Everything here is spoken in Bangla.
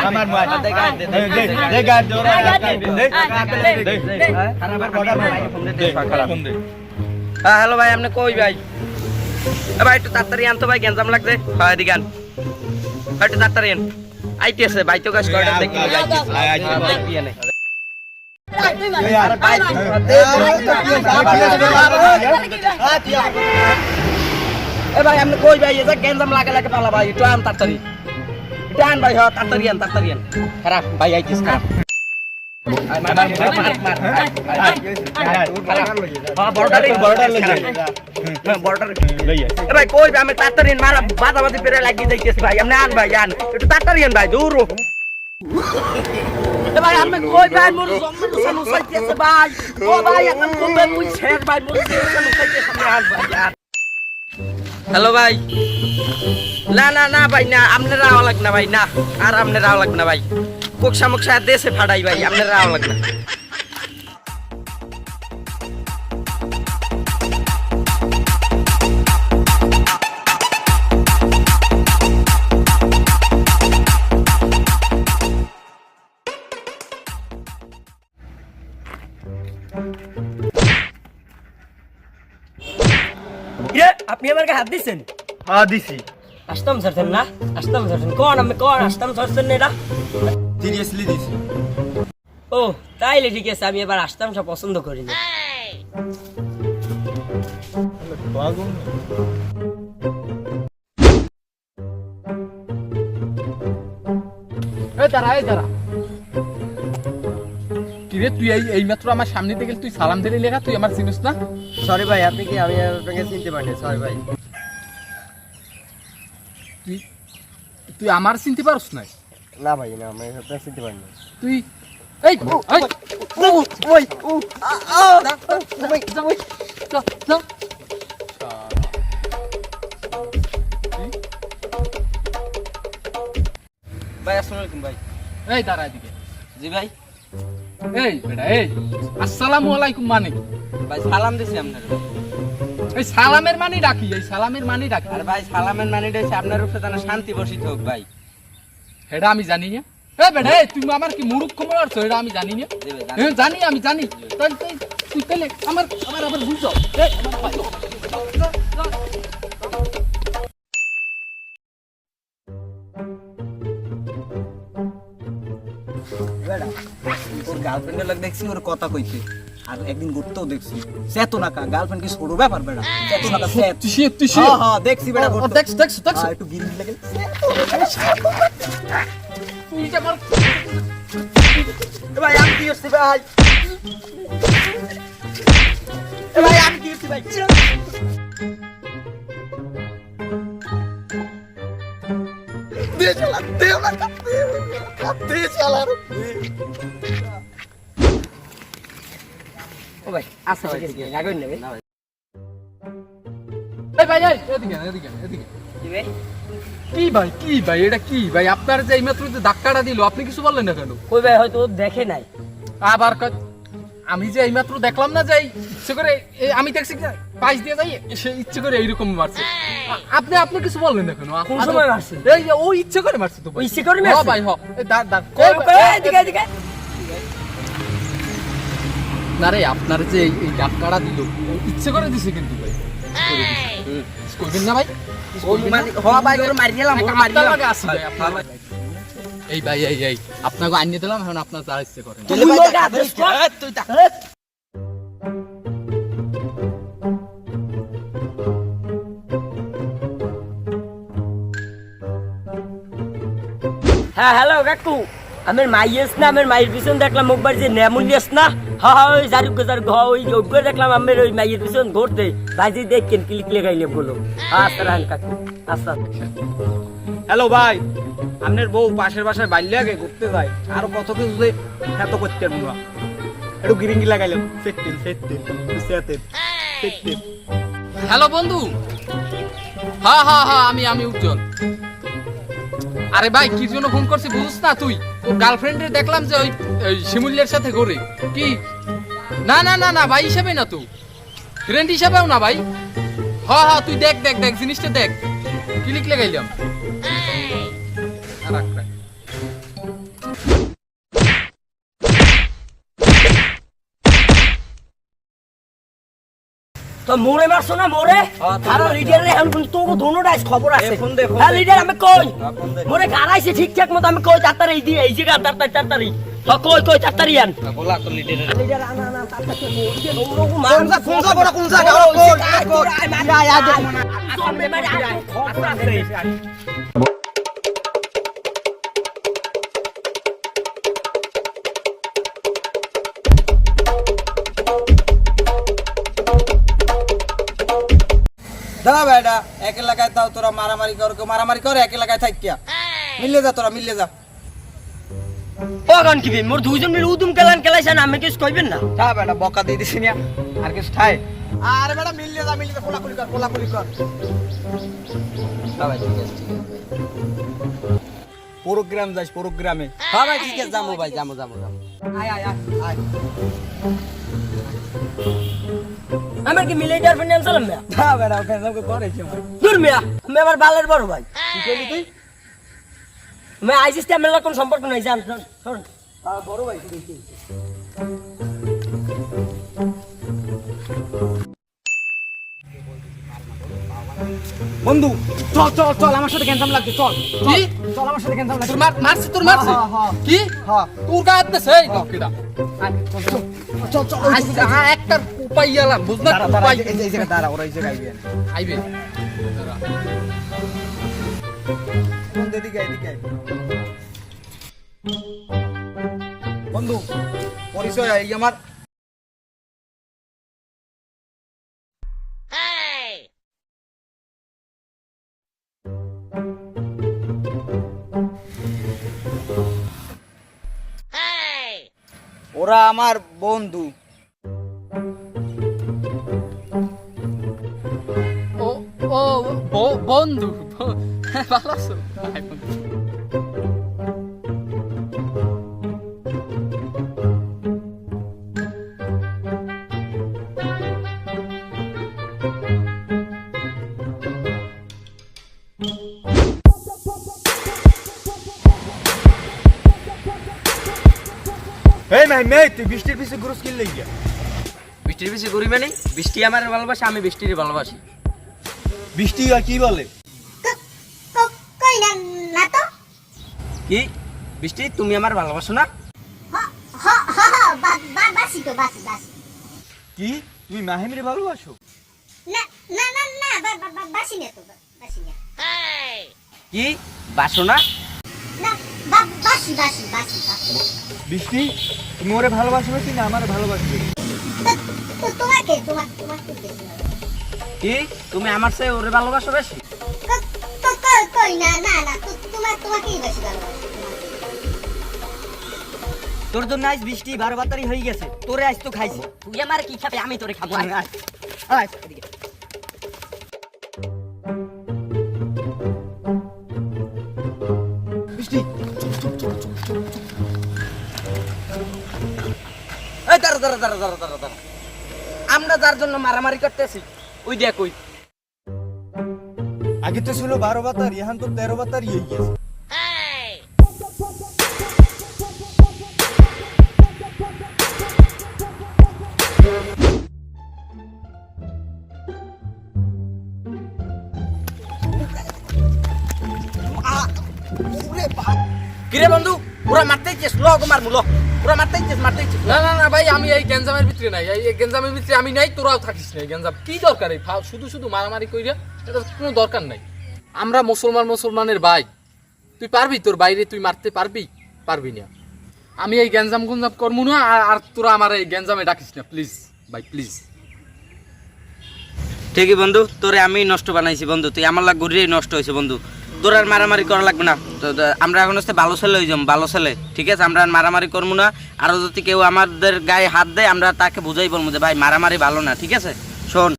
আমার মার দে গান দে দে গান জোরে দে খারাপ খারাপ ফোন দে। হ্যাঁ হ্যালো ভাই, আপনি কই ভাই? ভাই একটু তাড়াতাড়ি আনতো ভাই, গ্যাঞ্জাম লাগছে। হ্যাঁ এদিকে আন, একটু তাড়াতাড়ি আন। আইতেছে ভাই, তো কাজ করে দেখি দেখবি না। এ ভাই আপনি কই ভাই? এটা গ্যাঞ্জাম লাগে লাগে পালা ভাই, একটু আন তাড়াতাড়ি, একটু আন ভাই। হ্যাঁ তাড়াতাড়ি আন, তাড়াতাড়ি আন। খারাপ ভাই আইতিস খারাপ। ভাই কই আমি তাড়াতাড়ি মারা বাদাবাদি পেরে লাগিয়ে যাইতেছি ভাই, আপনি আন ভাই আন, একটু তাড়াতাড়ি আন ভাই দূর। ভাই আমি কই ভাই মোর জম্মে নুসাইতেছে ভাই। ও ভাই এখন কোবে কই শেষ ভাই, মোর জম্মে নুসাইতেছে আমি আন ভাই আন। হ্যালো ভাই, না না না ভাই না, আপনার রাওয়া লাগ না ভাই, না আর আপনার রাওয়া লাগ না ভাই। কোকসা মুকসা দেশে ফাড়াই ভাই, আপনার রাওয়া লাগ না। আপনি আমাকে হাত দিচ্ছেন? হ্যাঁ দিছি। আসতাম ধরছেন না? আসতাম ধরছেন কোন? আমি কোন আসতাম ধরছেন না? এটা সিরিয়াসলি দিছি। ও তাইলে ঠিক আছে, আমি এবার আসতাম সব পছন্দ করি না। দাঁড়া কিরে, তুই এই মাত্র আমার সামনে থেকে তুই সালাম দিলি লেখা, তুই আমার চিনিস না? সরি ভাই, আপনি কি? আমি আপনাকে চিনতে পারিনি, সরি ভাই। তুই আমার চিনতে পারস না? না ভাই না, আমি আপনাকে চিনতে পারিনি। তুই এই ওই ও ভাই আসসালামু আলাইকুম ভাই। এই দাঁড়া এদিকে। জি ভাই। এই বেটা এই আসসালামু আলাইকুম মানে ভাই সালাম দিছি আপনার। এই সালামের মানে ডাকি, এই সালামের মানে ডাকি। আর ভাই সালামের মানেটা হচ্ছে আপনার উপরে যেন শান্তি বর্ষিত হোক ভাই। এটা আমি জানি না। এই বেটা এই তুমি আমার কি মূর্খ মনে করছো? এটা আমি জানি না। জানি আমি জানি। তুই তাহলে আমার আবার বুঝছো? ওর গার্লফ্রেন্ডের লাগ দেখছি ওর কথা কইতে, আর একদিন ঘুরতেও দেখছি। চেতনাকা গার্লফ্রেন্ড কি ছোট ব্যাপার বেড়া? চেতনাকা তুই হ্যাঁ দেখছি বেড়া দেখছ একটু গিরিল লাগে। তুই যে আমার ভাই আমি কি করছি ভাই? ভাই আমি কি করছি ভাই? দে চালা দে না দে চালা। ও ভাই আচ্ছা ঠিক আছে, রাগবেন না ভাই। এই ভাই এদিকে জি ভাই। কি ভাই এটা কি ভাই? আপনার যে এইমাত্র যে ধাক্কাটা দিল, আপনি কিছু বললেন না কেন? কই ভাই হয়তো দেখে নাই। আবার আমি যে এইমাত্র দেখলাম না যে ইচ্ছে করে আমি দেখছি পাশ দিয়ে যাই, সে ইচ্ছে করে এইরকম মারছে। আপনি কিছু বললেন না কেন? কোন সময় মারছে? এই যে ও ইচ্ছে করে মারছে তো। ও ইচ্ছে করে মারছে? ভাই হ এদিকে না রে, আপনার যে এই ধাক্কাটা দিল ইচ্ছে করে দিছে কিন্তু ভাই। করবেন না ভাই? এই ভাই এই আপনাকে আনিয়ে দিলাম, এখন আপনার যা ইচ্ছে করেন। হ্যাঁ হ্যালো কাকু, আমার মাইয়েস না, আমার মায়ের পিছন দেখলাম একবার যে নেমুলিয়াস না, হ্যাঁ ওই জারুক ওই ওইবার দেখলাম আমার ওই মাইয়ের পিছন ঘুরতে ভাই, যে দেখেন ক্লিক লেগাইলে বলো। আচ্ছা রান কাকু, আচ্ছা। হ্যালো ভাই, আপনার বউ পাশের বাসায় বাইরে আগে ঘুরতে যায়, আরো কত কিছু যে এত করতে পারবো না। একটু গিরিঙ্গি লাগাইলাম। হ্যালো বন্ধু। হ্যাঁ আমি উজ্জ্বল। আরে ভাই কি জন্য ফোন করছি বুঝছ না তুই? ওর গার্লফ্রেন্ডে দেখলাম যে ওই শিমুলিয়ার সাথে ঘুরে। কি? না ভাই হিসাবে না, তুই ফ্রেন্ড হিসাবেও না ভাই। হ্যাঁ তুই দেখ জিনিসটা দেখ, ক্লিক লাগাইলাম। রাখ তো মোরে মারছো না মোরে আর লিডারে এখন তো দোনোটা খবর আছে ফোন দে হ্যাঁ লিডার আমি কই মোরে গারাইছে ঠিকঠাক মতো আমি কই তাড়াতাড়ি এই জায়গা তাড়াতাড়ি কই তাড়াতাড়ি আন বলা তো লিডার লিডার আনা তাড়াতাড়ি কোন যা বড় কোন যা দাঁড়া বেটা এক এলাকায় তাও তোরা মারামারি কর এক এলাকায় থাকিয়া মিললে যা তোরা মিললে যা ওগান কি মোর দুইজন মিলে উদুম কেলাইছেন আমি কিছু কইবেন না যা বেটা বকা দিয়ে দিছি না আর কিছু ঠাই আরে বেটা মিললে যা কোলাকুলি কর ভাই ঠিক আছে প্রোগ্রাম যাইস প্রোগ্রামে হ্যাঁ ভাই ঠিক আছে যামু ভাই যামু আয় আমার কি মিলিটার ফিনান্স চালাম না যা বেটা ফেসবুকে করেছি দূর মিয়া আমি আমার বালের বড় ভাই কি কইলি তুই আমি আইসিস তে আমার কোন সম্পর্ক নাই জান শুন বড় ভাই কি বন্ধু চল চল চল আমার সাথে গ্যাঞ্জাম লাগছে চল কি চল আমার সাথে গ্যাঞ্জাম লাগছে তোর মারছি কি হ্যাঁ তোর গায়ে আছে এই কিডা চল চল একটা উপায় এলাম বুঝ না দাঁড়া উপায় এই জায়গা দাঁড়া ওরা এই জায়গায় আইবে আইবে এদিকে বন্ধু পরিচয় এই আমার ওরা আমার বন্ধু ও বন্ধু ভালো আছো এই মে তুই বৃষ্টির পিছে গুরুস কিল লই গিয়া বৃষ্টির বেশি করি মানে বৃষ্টি আমার ভালোবাসে আমি বৃষ্টির ভালোবাসি বৃষ্টি আর কি বলে কই না না তো কি বৃষ্টি তুমি আমার ভালোবাসো না বাসি তো বাসি কি তুমি মাহিমরে ভালোবাসো না না না না বাসি না তো বাসি না কি বাসো না না বাসি বৃষ্টি তুমি ওরে ভালোবাসবে কি না আমারে ভালোবাসবে তো তোমাকে কি তুমি আমার চেয়ে ওরে ভালোবাসো বেশি তো কই না না না তোমাকেই বেশি ভালোবাসি তোর জন্য আজ বৃষ্টি 12 বাতারি হয়ে গেছে তোরে আজ তো খাইছি তুই আমার কি খাবে আমি তোরে খাবো বৃষ্টি এই দাঁড়া আমরা যার জন্য মারামারি করতেছি ওই দেখ ওই আগে তো ছিল 12 বাতার এখন তো 13 বাতার হয়ে গেছে কিরে বন্ধু ওরা মারতেই চেস লো মারমু ওরা মারতেই চেস না ভাই আমি এই গেঞ্জামের ভিতরে নাই এই গেঞ্জামের ভিতরে আমি নাই তোরাও থাকিস না এই গেঞ্জাম কি দরকার এই শুধু মারামারি কইরা এটা কোনো দরকার নাই আমরা মুসলমানের ভাই তুই পারবি তোর বাইরে তুই মারতে পারবি না আমি এই গেঞ্জাম করবো না আর তোরা আমার এই গেঞ্জামে ডাকিস না প্লিজ ভাই প্লিজ ঠিকই বন্ধু তোরে আমি নষ্ট বানাইছি বন্ধু তুই আমার লাগ ঘুরিয়ে নষ্ট হয়েছে বন্ধু তোর আর মারামারি করা লাগবে না আমরা এখন হচ্ছে ভালো ছেলে হয়ে যাবো ভালো ছেলে ঠিক আছে আমরা আর মারামারি করবো না আরও যদি কেউ আমাদের গায়ে হাত দেয় আমরা তাকে বুঝাই বলবো যে ভাই মারামারি ভালো না ঠিক আছে শোন